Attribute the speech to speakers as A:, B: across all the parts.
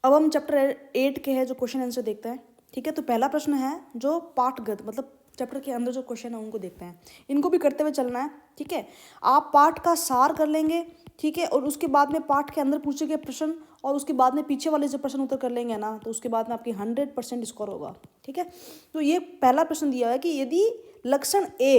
A: अब हम चैप्टर 8 के है जो क्वेश्चन आंसर देखते हैं। ठीक है, तो पहला प्रश्न है जो पाठगत मतलब चैप्टर के अंदर जो क्वेश्चन है उनको देखते हैं। इनको भी करते हुए चलना है। ठीक है, आप पाठ का सार कर लेंगे। ठीक है, और उसके बाद में पाठ के अंदर पूछे गए प्रश्न और उसके बाद में पीछे वाले जो प्रश्न उत्तर कर लेंगे ना, तो उसके बाद में आपकी 100% स्कोर होगा। ठीक है, तो ये पहला प्रश्न दिया है कि यदि लक्षण ए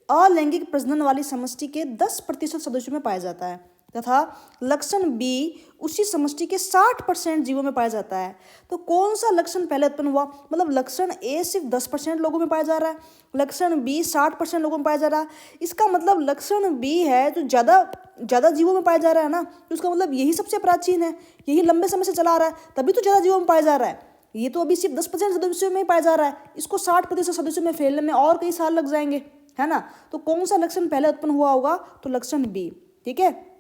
A: अलैंगिक प्रजनन वाली समष्टि के 10% सदस्यों में पाया जाता है तथा लक्षण बी उसी समष्टि के 60% जीवों में पाया जाता है, तो कौन सा लक्षण पहले उत्पन्न हुआ? मतलब लक्षण ए सिर्फ 10% लोगों में पाया जा रहा है, लक्षण बी 60% लोगों में पाया जा रहा है। इसका मतलब लक्षण बी है जो ज़्यादा जीवों में पाया जा रहा है ना, तो उसका मतलब यही सबसे प्राचीन है, यही लंबे समय से चला आ रहा है, तभी तो ज़्यादा जीवों में पाया जा रहा है। ये तो अभी सिर्फ 10% सदस्यों में ही पाया जा रहा है, इसको 60% सदस्यों में फैलने में और कई साल लग जाएंगे, है ना। तो कौन सा लक्षण पहले उत्पन्न हुआ होगा? तो लक्षण बी। ठीक है,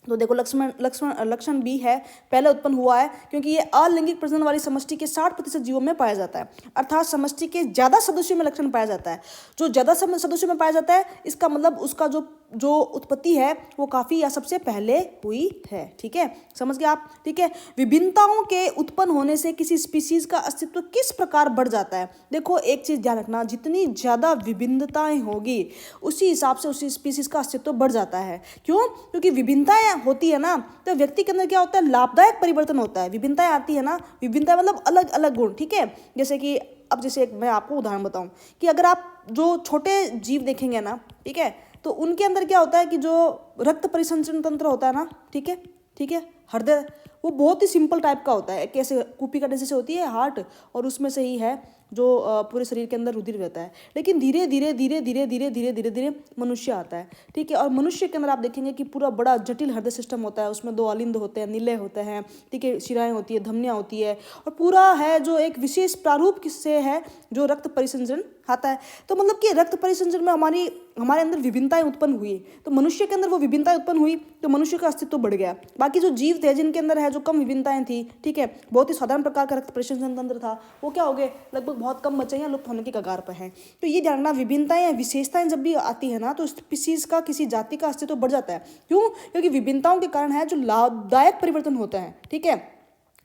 A: तो देखो लक्षण बी है पहले उत्पन्न हुआ है क्योंकि ये अलैंगिक प्रजनन वाली समष्टि के 60% जीवों में पाया जाता है, अर्थात समष्टि के ज़्यादा सदस्यों में लक्षण पाया जाता है। जो ज़्यादा सदस्यों में पाया जाता है इसका मतलब उसका जो उत्पत्ति है वो काफ़ी या सबसे पहले हुई है। ठीक है, समझ गए आप। ठीक है, विभिन्नताओं के उत्पन्न होने से किसी स्पीसीज का अस्तित्व किस प्रकार बढ़ जाता है? देखो एक चीज़ ध्यान रखना, जितनी ज़्यादा विभिन्नताएं होगी उसी हिसाब से उसी स्पीसीज का अस्तित्व बढ़ जाता है। क्यों? क्योंकि विभिन्नताएं होती है ना, तो व्यक्ति के अंदर क्या होता है? लाभदायक परिवर्तन होता है। विभिन्नताएं आती है ना, विभिन्नता मतलब अलग अलग गुण। ठीक है, जैसे कि अब जैसे मैं आपको उदाहरण बताऊं कि अगर आप जो छोटे जीव देखेंगे ना, ठीक है, तो उनके अंदर क्या होता है कि जो रक्त परिसंचरण तंत्र होता है ना, ठीक है, हृदय, वो बहुत ही सिंपल टाइप का होता है, कैसे कूपी का जैसे होती है हार्ट, और उसमें से ही है जो पूरे शरीर के अंदर रुधिर रहता है। लेकिन धीरे धीरे मनुष्य आता है। ठीक है, और मनुष्य के अंदर आप देखेंगे कि पूरा बड़ा जटिल हृदय सिस्टम होता है, उसमें 2 अलिंद होते हैं, निलय होते हैं, ठीक है, शिराएं होती है, धमनियाँ होती है, और पूरा है जो एक विशेष प्रारूप किससे है जो रक्त परिसंचरण आता है। तो मतलब कि रक्त परिसंचरण में हमारे अंदर विभिन्नताएं उत्पन्न हुई, तो मनुष्य के अंदर वो विभिन्नताएं उत्पन्न हुई तो मनुष्य का अस्तित्व बढ़ गया। बाकी जो जीव थे जिनके अंदर है जो कम विभिन्नताएं थी, ठीक है, बहुत ही साधारण प्रकार का रक्त परिसंचरण तंत्र था, वो क्या हो गए? लगभग बहुत कम बचे हैं, लुप्त होने की कगार पर हैं। तो ये जानना, विभिन्नताएं या विशेषताएं जब भी आती है ना, तो स्पीसीज का किसी जाति का अस्तित्व बढ़ जाता है। क्यों? क्योंकि विभिन्नताओं के कारण है जो लाभदायक परिवर्तन होता है। ठीक है,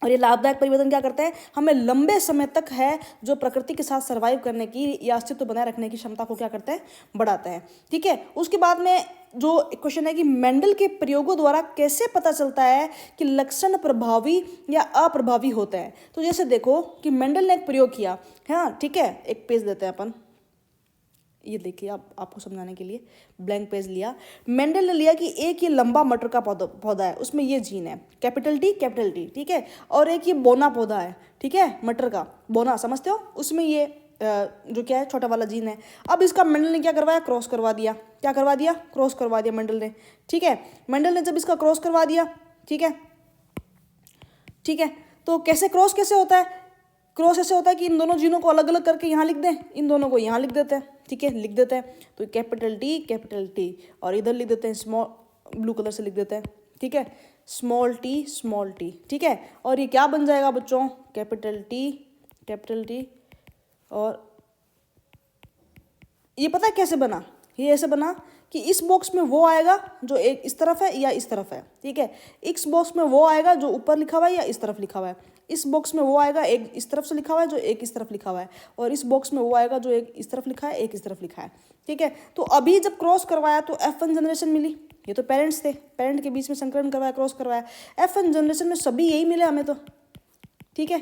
A: और ये लाभदायक परिवर्तन क्या करते हैं? हमें लंबे समय तक है जो प्रकृति के साथ सर्वाइव करने की या अस्तित्व बनाए रखने की क्षमता को क्या करते हैं? बढ़ाते हैं। ठीक है, उसके बाद में जो क्वेश्चन है कि मेंडल के प्रयोगों द्वारा कैसे पता चलता है कि लक्षण प्रभावी या अप्रभावी होते हैं? तो जैसे देखो कि मेंडल ने एक प्रयोग किया है ना, ठीक है, एक पेज देते हैं अपन, ये देखिए आपको समझाने के लिए ब्लैंक पेज लिया। मेंडल ने लिया कि एक ये लंबा मटर का पौधा है, उसमें ये जीन है कैपिटल टी, ठीक है, और एक ये बोना पौधा है, ठीक है, मटर का बोना, समझते हो, उसमें ये जो क्या है छोटा वाला जीन है। अब इसका मेंडल ने क्या करवाया? क्रॉस करवा दिया। क्या करवा दिया? क्रॉस करवा दिया मेंडल ने। ठीक है, मेंडल ने जब इसका क्रॉस करवा दिया, ठीक है, तो क्रॉस कैसे होता है? क्रॉस ऐसे होता है कि इन दोनों जीनों को अलग अलग करके यहाँ लिख दें, इन दोनों को यहाँ लिख देते हैं। ठीक है, लिख देते हैं, तो कैपिटल टी और इधर लिख देते हैं स्मॉल, ब्लू कलर से लिख देते हैं। ठीक है, स्मॉल टी, ठीक है, और ये क्या बन जाएगा बच्चों? कैपिटल टी, और ये पता है कैसे बना? ये ऐसे बना कि इस बॉक्स में वो आएगा जो एक इस तरफ है या इस तरफ है, ठीक है, इस बॉक्स में वो आएगा जो ऊपर लिखा हुआ है या इस तरफ लिखा हुआ है, इस बॉक्स में वो आएगा एक इस तरफ से लिखा हुआ है जो एक इस तरफ लिखा हुआ है, और इस बॉक्स में वो आएगा जो एक इस तरफ लिखा है एक इस तरफ लिखा है। ठीक है, तो अभी जब क्रॉस करवाया तो F1 जनरेशन मिली। ये तो पेरेंट्स थे, पेरेंट के बीच में संकरण करवाया, क्रॉस करवाया, F1 जनरेशन में सभी यही मिले हमें तो। ठीक है,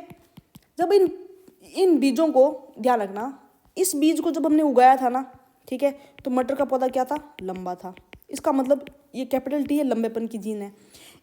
A: जब इन बीजों को ध्यान रखना, इस बीज को जब हमने उगाया था ना, ठीक है, तो मटर का पौधा क्या था? लंबा था। इसका मतलब ये कैपिटल टी है, लंबेपन की जीन है।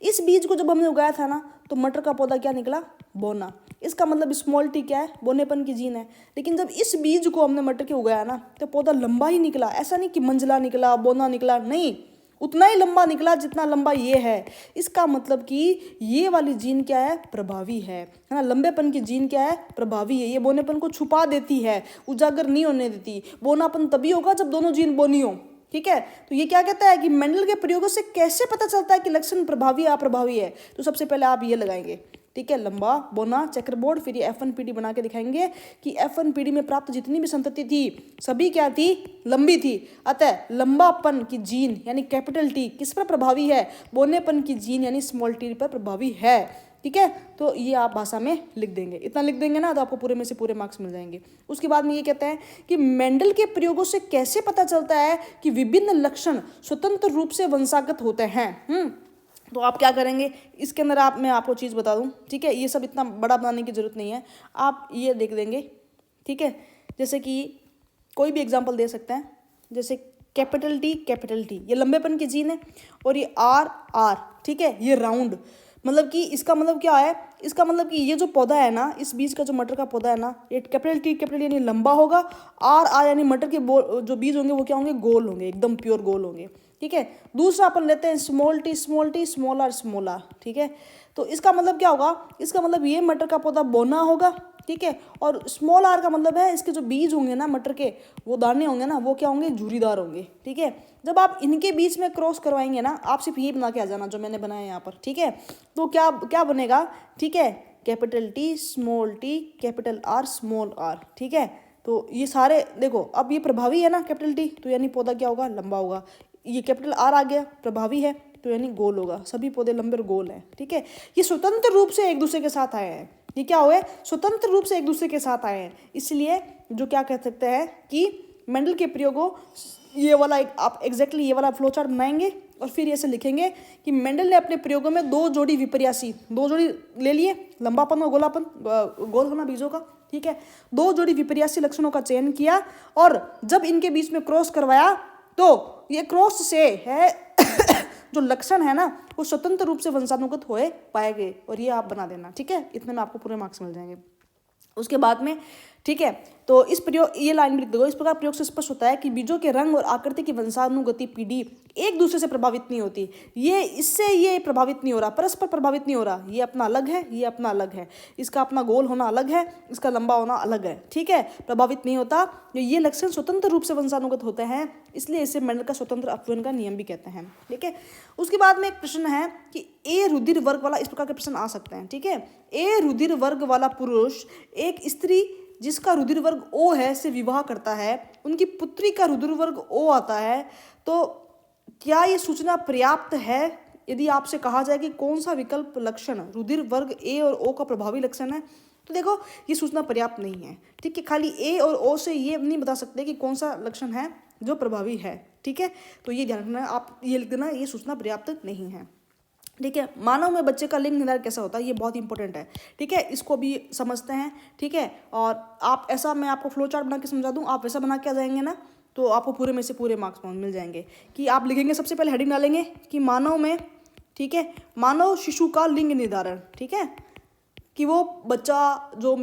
A: इस बीज को जब हमने उगाया था ना, तो मटर का पौधा क्या निकला? बोना। इसका मतलब स्मॉल टी क्या है? बोनेपन की जीन है। लेकिन जब इस बीज को हमने मटर के उगाया ना, तो पौधा लंबा ही निकला। ऐसा नहीं कि मंझला निकला, बोना निकला, नहीं, उतना ही लंबा निकला जितना लंबा ये है। इसका मतलब कि ये वाली जीन क्या है? प्रभावी है ना। लंबेपन की जीन क्या है? प्रभावी है। ये बोनेपन को छुपा देती है, उजागर नहीं होने देती। बोनापन तभी होगा जब दोनों जीन बोनी हो। ठीक है, तो ये क्या कहता है कि मेंडल के प्रयोगों से कैसे पता चलता है कि लक्षण प्रभावी या अप्रभावी है? तो सबसे पहले आप ये लगाएंगे, ठीक है, लंबा, बोना, चेकरबोर्ड, फिर ये F1 PD बना के दिखाएंगे कि F1 PD में प्राप्त जितनी भी संतति थी सभी क्या थी? लंबी थी। अतः लंबापन की जीन यानी कैपिटल टी किस पर प्रभावी है? बोनेपन की जीन यानी स्मॉल टी पर प्रभावी है। ठीक है। तो ये आप भाषा में लिख देंगे, इतना लिख देंगे ना तो आपको पूरे में से पूरे मार्क्स मिल जाएंगे। उसके बाद में ये कहते हैं कि मेंडल के प्रयोगों से कैसे पता चलता है कि विभिन्न लक्षण स्वतंत्र रूप से वंशागत होते हैं। तो आप क्या करेंगे, इसके अंदर मैं आपको चीज़ बता दूं, ठीक है। ये सब इतना बड़ा बनाने की जरूरत नहीं है, आप ये देख देंगे, ठीक है। जैसे कि कोई भी एग्जांपल दे सकते हैं, जैसे कैपिटल टी ये लंबेपन की जीन है, और ये आर, ठीक है, ये राउंड। मतलब कि इसका मतलब क्या है, इसका मतलब कि ये जो पौधा है ना, इस बीज का जो मटर का पौधा है ना, ये कैपिटल यानी लंबा होगा, आर यानी मटर के जो बीज होंगे वो क्या होंगे, गोल होंगे, एकदम प्योर गोल होंगे, ठीक है। दूसरा अपन लेते हैं स्मॉल टी, स्मॉल आर, ठीक है। तो इसका मतलब क्या होगा, इसका मतलब ये मटर का पौधा बोना होगा, ठीक है। और स्मॉल आर का मतलब है इसके जो बीज होंगे ना मटर के, वो दाने होंगे ना, वो क्या होंगे, झुरीदार होंगे, ठीक है। जब आप इनके बीच में क्रॉस करवाएंगे ना, आप सिर्फ ये बना के आ जाना जो मैंने बनाया यहाँ पर, ठीक है। तो क्या क्या बनेगा, ठीक है, capital capital R, small R, ठीक है। तो ये सारे देखो, अब ये प्रभावी है ना कैपिटल टी, तो यानी पौधा क्या होगा, लंबा होगा। ये कैपिटल आर आ गया, प्रभावी है, तो यानी गोल होगा, सभी पौधे लंबे और गोल हैं, ठीक है। ये स्वतंत्र रूप से एक दूसरे के साथ आए हैं, ये क्या हुए, स्वतंत्र रूप से एक दूसरे के साथ आए हैं। इसलिए जो क्या कह सकते हैं कि मेंडल के प्रयोगों, ये वाला आप एग्जैक्टली ये वाला फ्लो चार्ट बनाएंगे और फिर ऐसे लिखेंगे कि मेंडल ने अपने प्रयोगों में दो जोड़ी ले लिए, लंबापन और गोल होना बीजों का, ठीक है। दो जोड़ी विपर्यासी लक्षणों का चयन किया, और जब इनके बीच में क्रॉस करवाया तो ये क्रॉस से है जो लक्षण है ना, वो स्वतंत्र रूप से वंशानुगत होए पाए गए, और ये आप बना देना, ठीक है। इतने में आपको पूरे मार्क्स मिल जाएंगे। उसके बाद में, ठीक है, तो इस प्रयोग, ये लाइन में लिख दो, इस प्रकार प्रयोग से स्पष्ट होता है कि बीजों के रंग और आकृति की वंशानुगति पीढ़ी एक दूसरे से प्रभावित नहीं होती। ये प्रभावित नहीं हो रहा, परस्पर प्रभावित नहीं हो रहा, ये अपना अलग है, ये अपना अलग है, इसका अपना गोल होना अलग है, इसका लंबा होना अलग है, ठीक है, प्रभावित नहीं होता। ये लक्षण स्वतंत्र रूप से वंशानुगत होते हैं, इसलिए इसे मेंडल का स्वतंत्र अपव्यय का नियम भी कहते हैं, ठीक है। उसके बाद में एक प्रश्न है कि ए रुधिर वर्ग वाला, इस प्रकार के प्रश्न आ सकते हैं, ठीक है। ए रुधिर वर्ग वाला पुरुष एक स्त्री जिसका रुधिर वर्ग ओ है से विवाह करता है, उनकी पुत्री का रुधिर वर्ग ओ आता है, तो क्या ये सूचना पर्याप्त है यदि आपसे कहा जाए कि कौन सा विकल्प लक्षण रुधिर वर्ग ए और ओ का प्रभावी लक्षण है? तो देखो, ये सूचना पर्याप्त नहीं है, ठीक है। खाली ए और ओ से ये नहीं बता सकते कि कौन सा लक्षण है जो प्रभावी है, ठीक है। तो ये ध्यान रखना, आप ये लिख देना, ये सूचना पर्याप्त नहीं है, ठीक है। मानव में बच्चे का लिंग निर्धारण कैसा होता है, ये बहुत इंपॉर्टेंट है, ठीक है। इसको भी समझते हैं, ठीक है। और आप ऐसा, मैं आपको फ्लो चार्ट बना के समझा दूं, आप वैसा बना के आ जाएंगे ना, तो आपको पूरे में से पूरे मार्क्स मिल जाएंगे। कि आप लिखेंगे, सबसे पहले हेडिंग डालेंगे कि मानव में, ठीक है, मानव शिशु का लिंग निर्धारण, ठीक है, कि वो बच्चा जो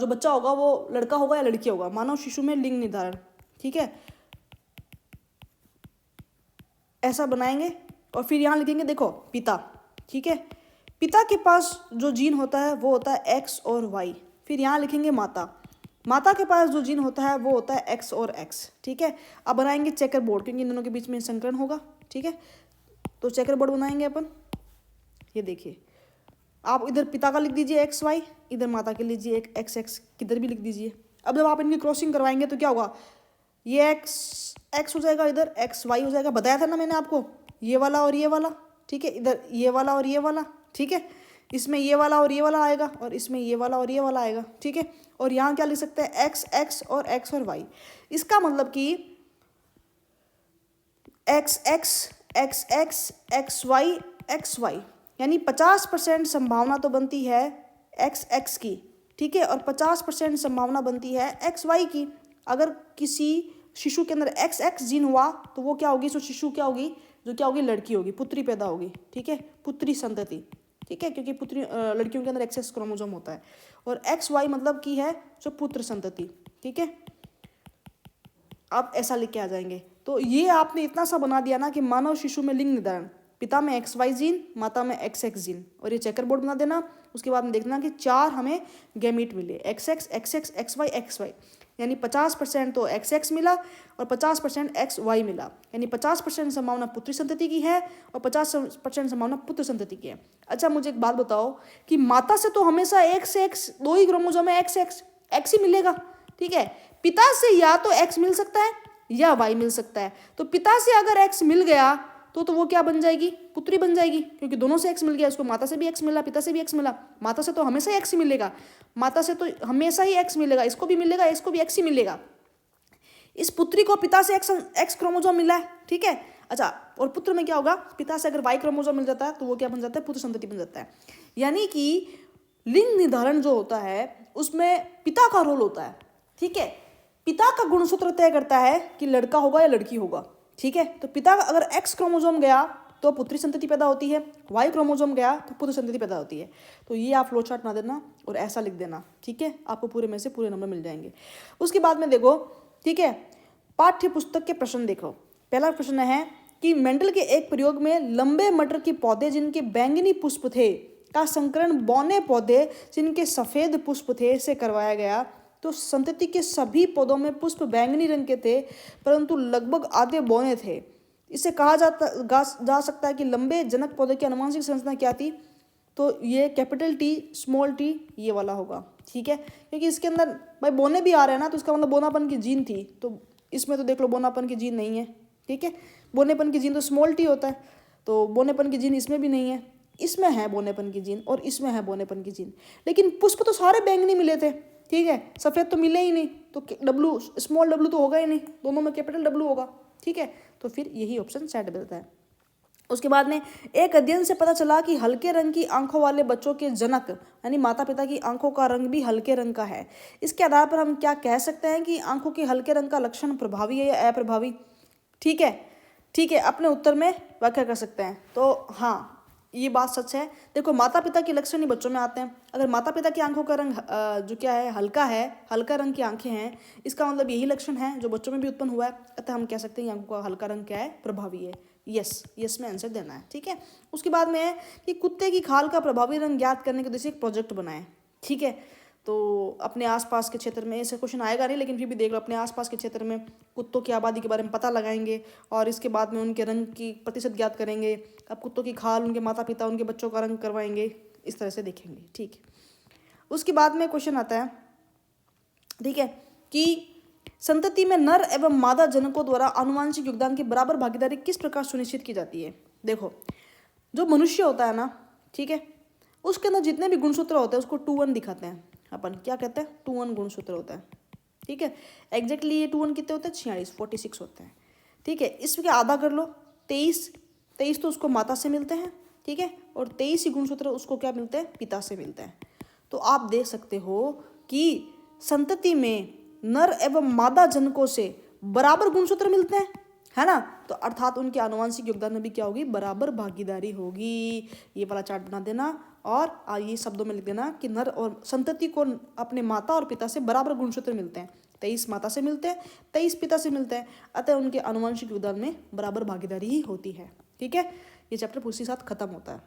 A: बच्चा होगा वो लड़का होगा या लड़की होगा, मानव शिशु में लिंग निर्धारण, ठीक है, ऐसा बनाएंगे। और फिर यहाँ लिखेंगे, देखो पिता, ठीक है, पिता के पास जो जीन होता है वो होता है एक्स और वाई। फिर यहाँ लिखेंगे माता, माता के पास जो जीन होता है वो होता है एक्स और एक्स, ठीक है। अब बनाएंगे चेकर बोर्ड, क्योंकि इन दोनों के बीच में संकरण होगा, ठीक है। तो चेकर बोर्ड बनाएंगे अपन, ये देखिए, आप इधर पिता का लिख दीजिए एक्स वाई, इधर माता के लीजिए एक एक्स एक्स, किधर भी लिख दीजिए। अब जब आप इनकी क्रॉसिंग करवाएंगे तो क्या होगा, ये एक्स एक्स हो जाएगा, इधर एक्स वाई हो जाएगा, बताया था ना मैंने आपको, ये वाला और ये वाला, ठीक है, इधर ये वाला और ये वाला, ठीक है, इसमें ये वाला और ये वाला आएगा, और इसमें ये वाला और ये वाला आएगा, ठीक है। और यहाँ क्या लिख सकते हैं, एक्स एक्स और एक्स और वाई। इसका मतलब कि X X X X X Y, यानी 50% संभावना तो बनती है एक्स एक्स की, ठीक है, और 50% संभावना बनती है एक्स वाई की। अगर किसी शिशु के अंदर एक्स एक्स जीन हुआ तो वो क्या होगी, सो शिशु क्या होगी, जो क्या होगी, लड़की होगी, पुत्री पैदा होगी, ठीक है, पुत्री संतति, ठीक है, क्योंकि पुत्री लड़कियों के अंदर एक्स एक्स क्रोमोसोम होता है। और एक्स वाई मतलब की है जो पुत्र संतति, ठीक है। आप ऐसा लिख के आ जाएंगे। तो ये आपने इतना सा बना दिया ना कि मानव शिशु में लिंग निर्धारण, पिता में एक्स वाई जीन, माता में एक्स एक्स जीन, और ये चेकर बोर्ड बना देना। उसके बाद में देखना कि 4 हमें गैमीट मिले, X X X X X Y, यानी 50% तो एक्स एक्स मिला और 50% एक्स वाई मिला, यानी 50% संभावना पुत्री संतति की है और 50% संभावना पुत्र संतति की है। अच्छा, मुझे एक बात बताओ कि माता से तो हमेशा एक्स एक्स, 2 ही क्रोमोसोम में एक्स एक्स एक्स ही मिलेगा, ठीक है। पिता से या तो एक्स मिल सकता है या वाई मिल सकता है। तो पिता से अगर एक्स मिल गया तो वो क्या बन जाएगी, पुत्री बन जाएगी, क्योंकि दोनों से एक्स मिल गया, उसको माता से भी एक्स मिला, पिता से भी एक्स मिला। माता से तो हमेशा ही एक्स ही मिलेगा, माता से तो हमेशा ही एक्स मिलेगा, इसको भी मिलेगा, इसको भी एक्स ही मिलेगा। इस पुत्री को पिता से एक्स क्रोमोजोम मिला है, ठीक है। अच्छा, और पुत्र में क्या होगा, पिता से अगर वाई क्रोमोजोम मिल जाता है तो वो क्या बन जाता है, पुत्र संतति बन जाता है। यानी कि लिंग निर्धारण जो होता है उसमें पिता का रोल होता है, ठीक है। पिता का गुणसूत्र तय करता है कि लड़का होगा या लड़की होगा, ठीक है। तो पिता का अगर एक्स क्रोमोजोम गया तो पुत्री संतति पैदा होती है, वाई क्रोमोजोम गया तो पुत्र संतति पैदा होती है। तो ये आप फ्लो चार्ट बना देना और ऐसा लिख देना, ठीक है। आपको पूरे में से पूरे नंबर मिल जाएंगे। उसके बाद में देखो, ठीक है, पाठ्य पुस्तक के प्रश्न देखो। पहला प्रश्न है कि मेंडल के एक प्रयोग में लंबे मटर के पौधे जिनके बैंगनी पुष्प थे का संकरण बौने पौधे जिनके सफेद पुष्प थे से करवाया गया। तो संतति के सभी पौधों में पुष्प बैंगनी रंग के थे, परंतु लगभग आधे बौने थे। इसे कहा जा सकता है कि लंबे जनक पौधे की आनुवंशिक संरचना क्या थी। तो ये कैपिटल टी स्मॉल टी ये वाला होगा, ठीक है, क्योंकि इसके अंदर भाई बोने भी आ रहे हैं ना, तो इसका मतलब बोनापन की जीन थी। तो इसमें तो देख लो बोनापन की जीन नहीं है, ठीक है। बोनेपन की जीन तो स्मॉल टी होता है, तो बोनेपन की जीन इसमें भी नहीं है। इसमें है बोनेपन की जीन और इसमें है बोनेपन की जीन, लेकिन पुष्प तो सारे बैंगनी मिले थे, ठीक है। सफ़ेद तो मिले ही नहीं, तो डब्लू स्मॉल डब्लू तो होगा ही नहीं, दोनों में कैपिटल डब्लू होगा, ठीक है। तो फिर यही ऑप्शन सेट मिलता है। उसके बाद में एक अध्ययन से पता चला कि हल्के रंग की आंखों वाले बच्चों के जनक यानी माता पिता की आंखों का रंग भी हल्के रंग का है। इसके आधार पर हम क्या कह सकते हैं कि आंखों के हल्के रंग का लक्षण प्रभावी है या अप्रभावी, ठीक है, ठीक है। अपने उत्तर में व्याख्या कर सकते हैं। तो हाँ, ये बात सच है। देखो, माता पिता के लक्षण ही बच्चों में आते हैं। अगर माता पिता की आंखों का रंग जो क्या है हल्का है, हल्का रंग की आंखें हैं, इसका मतलब यही लक्षण है जो बच्चों में भी उत्पन्न हुआ है। अतः हम कह सकते हैं आंखों का हल्का रंग क्या है, प्रभावी है। यस में आंसर देना है, ठीक है। उसके बाद में है कि कुत्ते की खाल का प्रभावी रंग ज्ञात करने के उद्देश्य एक प्रोजेक्ट बनाए, ठीक है। तो अपने आसपास के क्षेत्र में ऐसे क्वेश्चन आएगा नहीं, लेकिन फिर भी देख लो, अपने आसपास के क्षेत्र में कुत्तों की आबादी के बारे में पता लगाएंगे और इसके बाद में उनके रंग की प्रतिशत ज्ञात करेंगे। अब कुत्तों की खाल, उनके माता पिता, उनके बच्चों का रंग करवाएंगे, इस तरह से देखेंगे, ठीक है। उसके बाद में क्वेश्चन आता है, ठीक है, कि संतति में नर एवं मादा जनकों द्वारा आनुवांशिक योगदान की बराबर भागीदारी किस प्रकार सुनिश्चित की जाती है। देखो, जो मनुष्य होता है ना, ठीक है, उसके अंदर जितने भी गुणसूत्र होते हैं उसको 2-1 दिखाते हैं। अपन क्या कहते हैं, 2-1 गुणसूत्र होता है, ठीक है। एग्जैक्टली ये 2-1 कितने होते हैं, 46 होते हैं, ठीक है। इसके आधा कर लो, 23 तो उसको माता से मिलते हैं, ठीक है, और 23 ही गुणसूत्र उसको क्या मिलते हैं, पिता से मिलते हैं। तो आप देख सकते हो कि संतति में नर एवं मादा जनकों से बराबर गुणसूत्र मिलते हैं, है ना। तो अर्थात उनके आनुवंशिक योगदान में भी क्या होगी, बराबर भागीदारी होगी। ये वाला चार्ट बना देना और ये शब्दों में लिख देना कि नर और संतति को अपने माता और पिता से बराबर गुणसूत्र मिलते हैं। 23 माता से मिलते हैं, 23 पिता से मिलते हैं, अतः उनके आनुवंशिक योगदान में बराबर भागीदारी ही होती है, ठीक है। ये चैप्टर उसी साथ खत्म होता है।